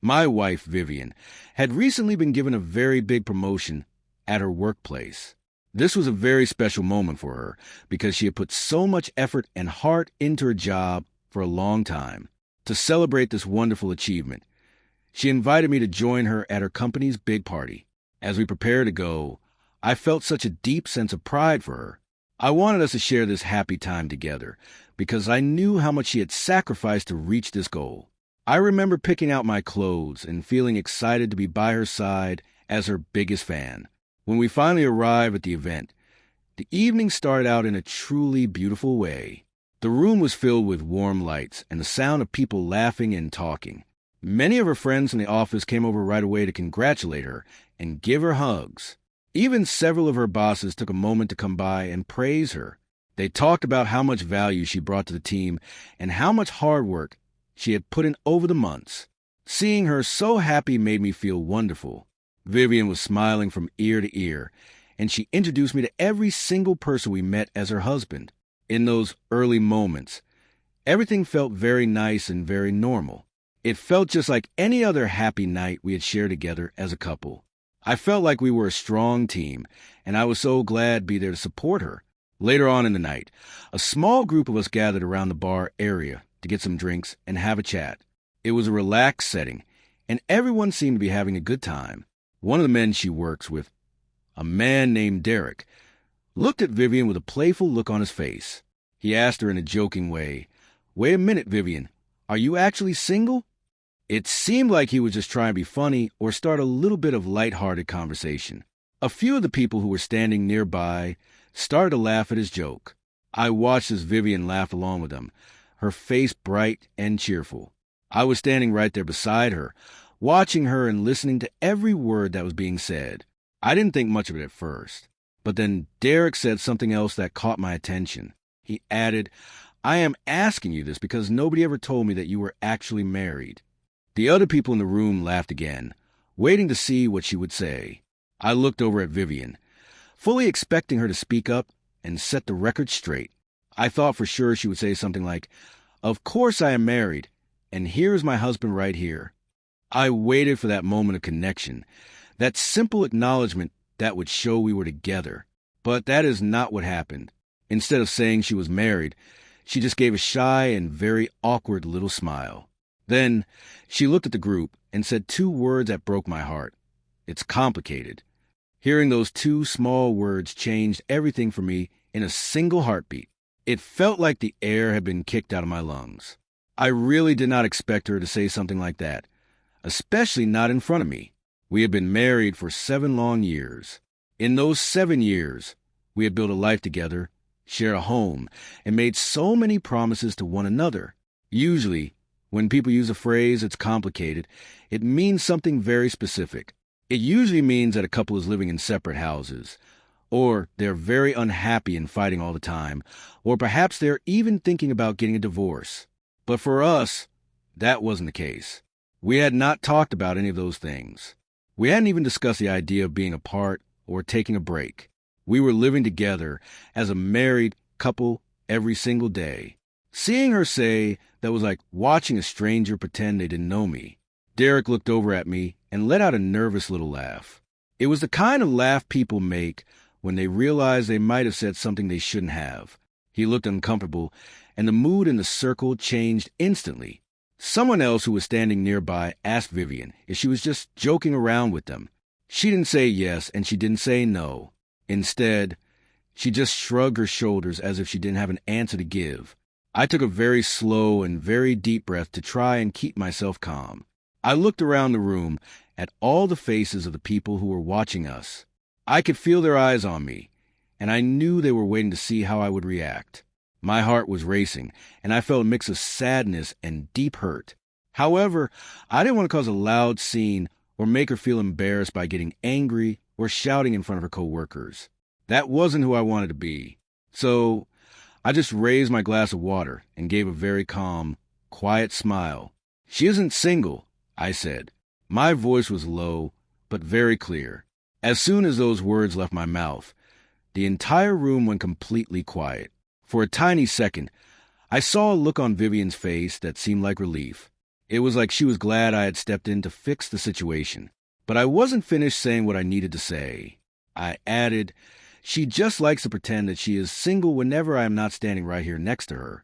My wife, Vivian, had recently been given a very big promotion at her workplace. This was a very special moment for her because she had put so much effort and heart into her job for a long time. To celebrate this wonderful achievement, she invited me to join her at her company's big party. As we prepared to go, I felt such a deep sense of pride for her. I wanted us to share this happy time together because I knew how much she had sacrificed to reach this goal. I remember picking out my clothes and feeling excited to be by her side as her biggest fan. When we finally arrived at the event, the evening started out in a truly beautiful way. The room was filled with warm lights and the sound of people laughing and talking. Many of her friends from the office came over right away to congratulate her and give her hugs. Even several of her bosses took a moment to come by and praise her. They talked about how much value she brought to the team and how much hard work she had put in over the months. Seeing her so happy made me feel wonderful. Vivian was smiling from ear to ear, and she introduced me to every single person we met as her husband. In those early moments, everything felt very nice and very normal. It felt just like any other happy night we had shared together as a couple. I felt like we were a strong team, and I was so glad to be there to support her. Later on in the night, a small group of us gathered around the bar area to get some drinks and have a chat. It was a relaxed setting, and everyone seemed to be having a good time. One of the men she works with, a man named Derek, looked at Vivian with a playful look on his face. He asked her in a joking way, "Wait a minute, Vivian, are you actually single?" It seemed like he was just trying to be funny or start a little bit of lighthearted conversation. A few of the people who were standing nearby started to laugh at his joke. I watched as Vivian laughed along with them, her face bright and cheerful. I was standing right there beside her, watching her and listening to every word that was being said. I didn't think much of it at first, but then Derek said something else that caught my attention. He added, "I am asking you this because nobody ever told me that you were actually married." The other people in the room laughed again, waiting to see what she would say. I looked over at Vivian, fully expecting her to speak up and set the record straight. I thought for sure she would say something like, "Of course I am married, and here's my husband right here." I waited for that moment of connection, that simple acknowledgement that would show we were together. But that is not what happened. Instead of saying she was married, she just gave a shy and very awkward little smile. Then she looked at the group and said two words that broke my heart. "It's complicated." Hearing those two small words changed everything for me in a single heartbeat. It felt like the air had been kicked out of my lungs. I really did not expect her to say something like that, especially not in front of me. We had been married for 7 long years. In those 7 years, we had built a life together, shared a home, and made so many promises to one another. Usually, when people use a phrase "it's complicated," it means something very specific. It usually means that a couple is living in separate houses, or they're very unhappy and fighting all the time, or perhaps they're even thinking about getting a divorce. But for us, that wasn't the case. We had not talked about any of those things. We hadn't even discussed the idea of being apart or taking a break. We were living together as a married couple every single day. Seeing her say that was like watching a stranger pretend they didn't know me. Derek looked over at me and let out a nervous little laugh. It was the kind of laugh people make when they realize they might have said something they shouldn't have. He looked uncomfortable, and the mood in the circle changed instantly. Someone else who was standing nearby asked Vivian if she was just joking around with them. She didn't say yes, and she didn't say no. Instead, she just shrugged her shoulders as if she didn't have an answer to give. I took a very slow and very deep breath to try and keep myself calm. I looked around the room at all the faces of the people who were watching us. I could feel their eyes on me, and I knew they were waiting to see how I would react. My heart was racing, and I felt a mix of sadness and deep hurt. However, I didn't want to cause a loud scene or make her feel embarrassed by getting angry or shouting in front of her coworkers. That wasn't who I wanted to be. So I just raised my glass of water and gave a very calm, quiet smile. "She isn't single," I said. My voice was low, but very clear. As soon as those words left my mouth, the entire room went completely quiet. For a tiny second, I saw a look on Vivian's face that seemed like relief. It was like she was glad I had stepped in to fix the situation. But I wasn't finished saying what I needed to say. I added, she just likes to pretend that she is single whenever I am not standing right here next to her.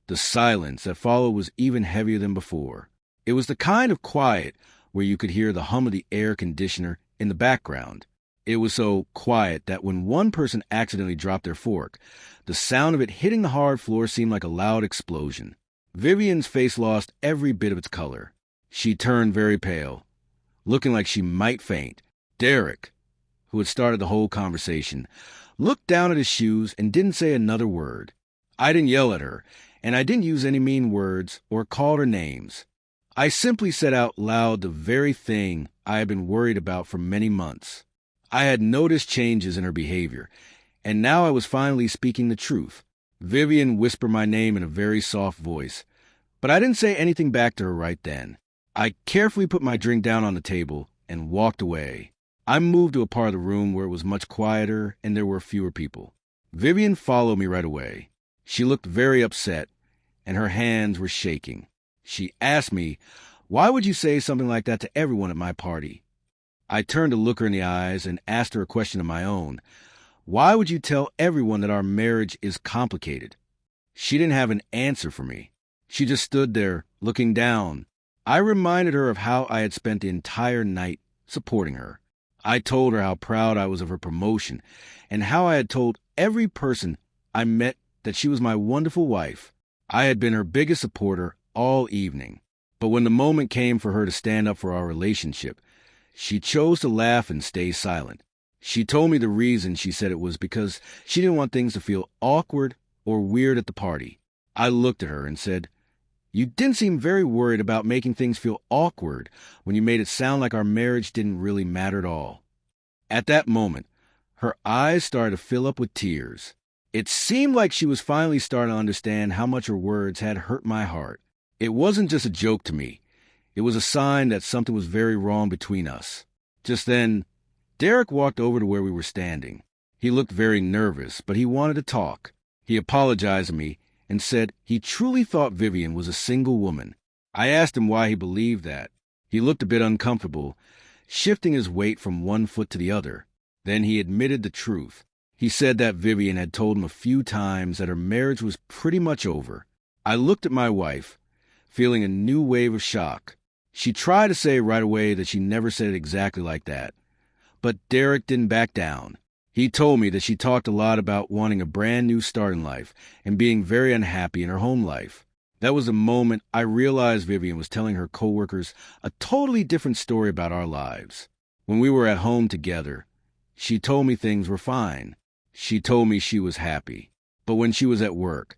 The silence that followed was even heavier than before. It was the kind of quiet where you could hear the hum of the air conditioner in the background. It was so quiet that when one person accidentally dropped their fork, the sound of it hitting the hard floor seemed like a loud explosion. Vivian's face lost every bit of its color. She turned very pale, looking like she might faint. Derek, who had started the whole conversation, looked down at his shoes and didn't say another word. I didn't yell at her, and I didn't use any mean words or call her names. I simply said out loud the very thing I had been worried about for many months. I had noticed changes in her behavior, and now I was finally speaking the truth. Vivian whispered my name in a very soft voice, but I didn't say anything back to her right then. I carefully put my drink down on the table and walked away. I moved to a part of the room where it was much quieter and there were fewer people. Vivian followed me right away. She looked very upset, and her hands were shaking. She asked me, "Why would you say something like that to everyone at my party?" I turned to look her in the eyes and asked her a question of my own. "Why would you tell everyone that our marriage is complicated?" She didn't have an answer for me. She just stood there, looking down. I reminded her of how I had spent the entire night supporting her. I told her how proud I was of her promotion and how I had told every person I met that she was my wonderful wife. I had been her biggest supporter all evening. But when the moment came for her to stand up for our relationship, she chose to laugh and stay silent. She told me the reason. She said it was because she didn't want things to feel awkward or weird at the party. I looked at her and said, "You didn't seem very worried about making things feel awkward when you made it sound like our marriage didn't really matter at all." At that moment, her eyes started to fill up with tears. It seemed like she was finally starting to understand how much her words had hurt my heart. It wasn't just a joke to me. It was a sign that something was very wrong between us. Just then, Derek walked over to where we were standing. He looked very nervous, but he wanted to talk. He apologized to me and said he truly thought Vivian was a single woman. I asked him why he believed that. He looked a bit uncomfortable, shifting his weight from one foot to the other. Then he admitted the truth. He said that Vivian had told him a few times that her marriage was pretty much over. I looked at my wife, feeling a new wave of shock. She tried to say right away that she never said it exactly like that. But Derek didn't back down. He told me that she talked a lot about wanting a brand new start in life and being very unhappy in her home life. That was the moment I realized Vivian was telling her coworkers a totally different story about our lives. When we were at home together, she told me things were fine. She told me she was happy. But when she was at work,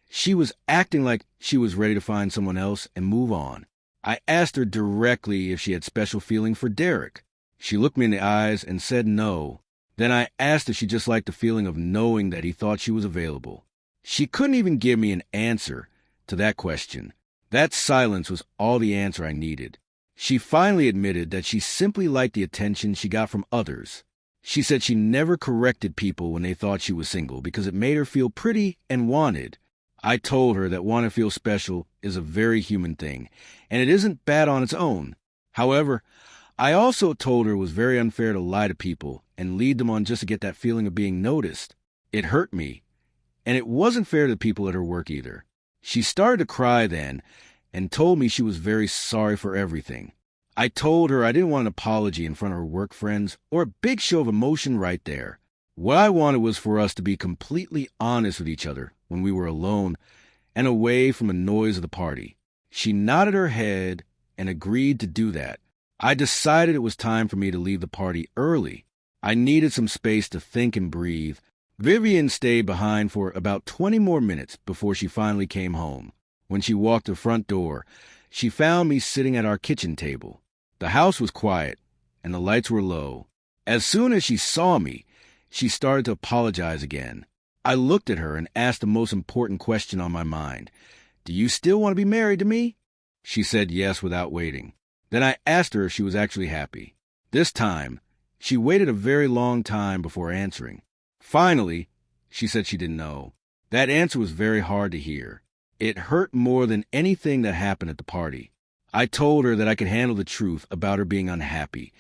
she was acting like she was ready to find someone else and move on. I asked her directly if she had special feeling for Derek. She looked me in the eyes and said no. Then I asked if she just liked the feeling of knowing that he thought she was available. She couldn't even give me an answer to that question. That silence was all the answer I needed. She finally admitted that she simply liked the attention she got from others. She said she never corrected people when they thought she was single because it made her feel pretty and wanted. I told her that wanting to feel special is a very human thing, and it isn't bad on its own. However, I also told her it was very unfair to lie to people and lead them on just to get that feeling of being noticed. It hurt me, and it wasn't fair to the people at her work either. She started to cry then and told me she was very sorry for everything. I told her I didn't want an apology in front of her work friends or a big show of emotion right there. What I wanted was for us to be completely honest with each other when we were alone and away from the noise of the party. She nodded her head and agreed to do that. I decided it was time for me to leave the party early. I needed some space to think and breathe. Vivian stayed behind for about 20 more minutes before she finally came home. When she walked to the front door, she found me sitting at our kitchen table. The house was quiet, and the lights were low. As soon as she saw me, she started to apologize again. I looked at her and asked the most important question on my mind. "Do you still want to be married to me?" She said yes without waiting. Then I asked her if she was actually happy. This time, she waited a very long time before answering. Finally, she said she didn't know. That answer was very hard to hear. It hurt more than anything that happened at the party. I told her that I could handle the truth about her being unhappy,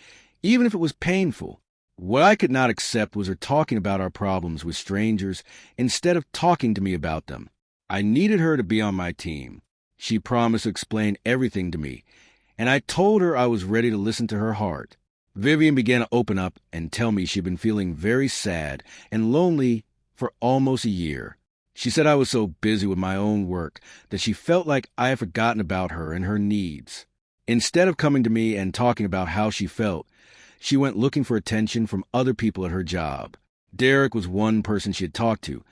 even if it was painful. What I could not accept was her talking about our problems with strangers instead of talking to me about them. I needed her to be on my team. She promised to explain everything to me, and I told her I was ready to listen to her heart. Vivian began to open up and tell me she'd been feeling very sad and lonely for almost a year. She said I was so busy with my own work that she felt like I had forgotten about her and her needs. Instead of coming to me and talking about how she felt, she went looking for attention from other people at her job. Derek was one person she had talked to,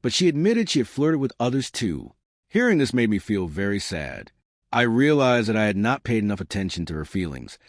but she admitted she had flirted with others too. Hearing this made me feel very sad. I realized that I had not paid enough attention to her feelings,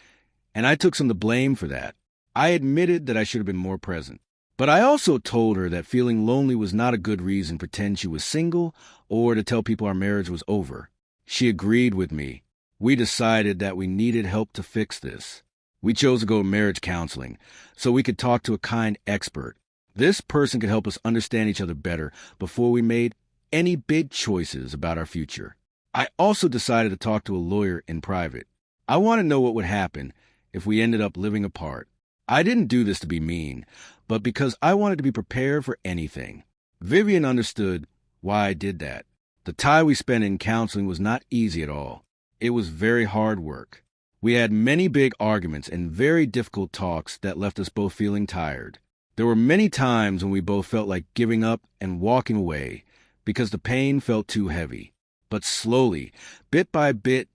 and I took some of the blame for that. I admitted that I should have been more present. But I also told her that feeling lonely was not a good reason to pretend she was single or to tell people our marriage was over. She agreed with me. We decided that we needed help to fix this. We chose to go to marriage counseling so we could talk to a kind expert. This person could help us understand each other better before we made any big choices about our future. I also decided to talk to a lawyer in private. I wanted to know what would happen if we ended up living apart. I didn't do this to be mean, but because I wanted to be prepared for anything. Vivian understood why I did that. The time we spent in counseling was not easy at all. It was very hard work. We had many big arguments and very difficult talks that left us both feeling tired. There were many times when we both felt like giving up and walking away because the pain felt too heavy. But slowly, bit by bit,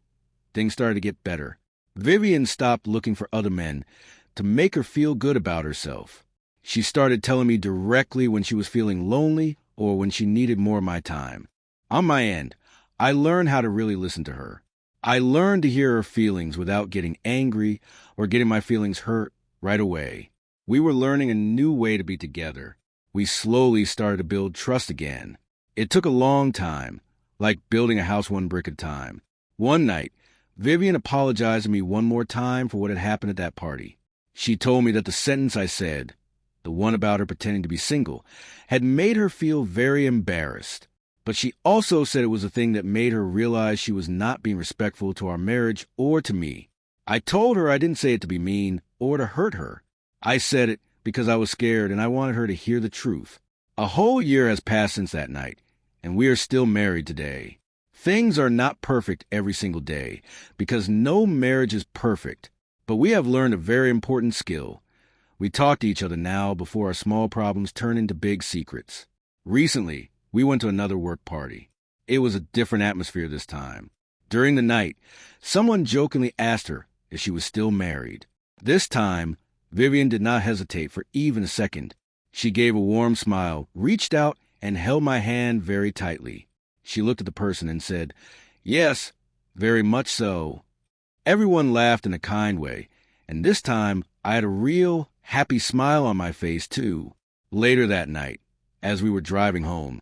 things started to get better. Vivian stopped looking for other men to make her feel good about herself. She started telling me directly when she was feeling lonely or when she needed more of my time. On my end, I learned how to really listen to her. I learned to hear her feelings without getting angry or getting my feelings hurt right away. We were learning a new way to be together. We slowly started to build trust again. It took a long time, like building a house one brick at a time. One night, Vivian apologized to me one more time for what had happened at that party. She told me that the sentence I said, the one about her pretending to be single, had made her feel very embarrassed. But she also said it was a thing that made her realize she was not being respectful to our marriage or to me. I told her I didn't say it to be mean or to hurt her. I said it because I was scared and I wanted her to hear the truth. A whole year has passed since that night, and we are still married today. Things are not perfect every single day because no marriage is perfect. But we have learned a very important skill. We talk to each other now before our small problems turn into big secrets. Recently, we went to another work party. It was a different atmosphere this time. During the night, someone jokingly asked her if she was still married. This time, Vivian did not hesitate for even a second. She gave a warm smile, reached out, and held my hand very tightly. She looked at the person and said, "Yes, very much so." Everyone laughed in a kind way, and this time I had a real, happy smile on my face, too. Later that night, as we were driving home,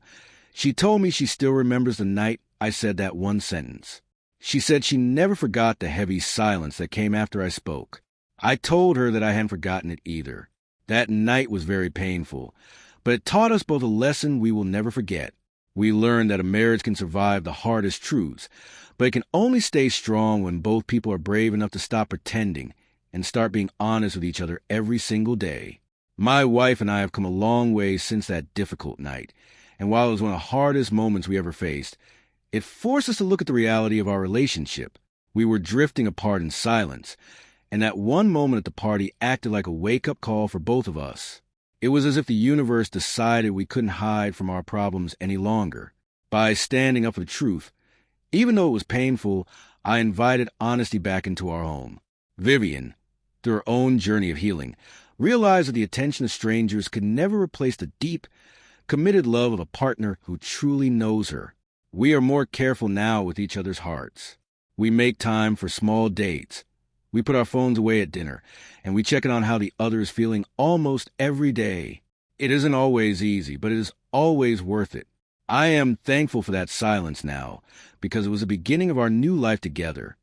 she told me she still remembers the night I said that one sentence. She said she never forgot the heavy silence that came after I spoke. I told her that I hadn't forgotten it either. That night was very painful, but it taught us both a lesson we will never forget. We learned that a marriage can survive the hardest truths, but it can only stay strong when both people are brave enough to stop pretending and start being honest with each other every single day. My wife and I have come a long way since that difficult night, and while it was one of the hardest moments we ever faced, it forced us to look at the reality of our relationship. We were drifting apart in silence, and that one moment at the party acted like a wake-up call for both of us. It was as if the universe decided we couldn't hide from our problems any longer. By standing up for the truth, even though it was painful, I invited honesty back into our home. Vivian, through her own journey of healing, realized that the attention of strangers could never replace the deep, committed love of a partner who truly knows her. We are more careful now with each other's hearts. We make time for small dates. We put our phones away at dinner, and we check in on how the other is feeling almost every day. It isn't always easy, but it is always worth it. I am thankful for that silence now, because it was the beginning of our new life together.